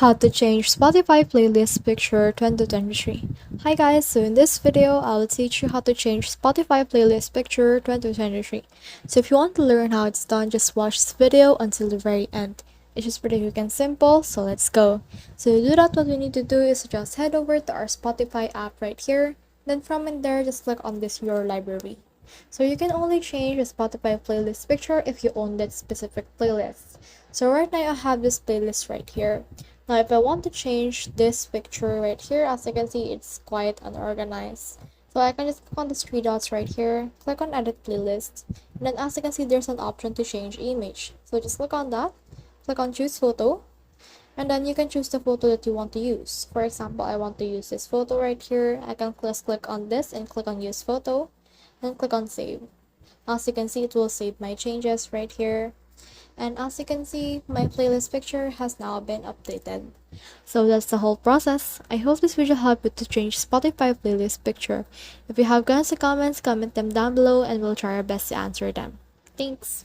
How to change Spotify playlist picture 2023. Hi guys, so in this video, I'll teach you how to change Spotify playlist picture 2023. So if you want to learn how it's done, just watch this video until the very end. It's just pretty quick and simple, so let's go. So to do that, what we need to do is just head over to our Spotify app right here. Then from in there, just click on this Your Library. So you can only change the Spotify playlist picture if you own that specific playlist. So right now I have this playlist right here. Now if I want to change this picture right here, as you can see, it's quite unorganized. So I can just click on the three dots right here, click on edit playlist, and then as you can see, there's an option to change image. So just click on that, click on choose photo, and then you can choose the photo that you want to use. For example, I want to use this photo right here. I can just click on this and click on use photo, and click on save. As you can see, it will save my changes right here. And as you can see, my playlist picture has now been updated. So that's the whole process. I hope this video helped you to change Spotify playlist picture. If you have questions or comments, comment them down below and we'll try our best to answer them. Thanks!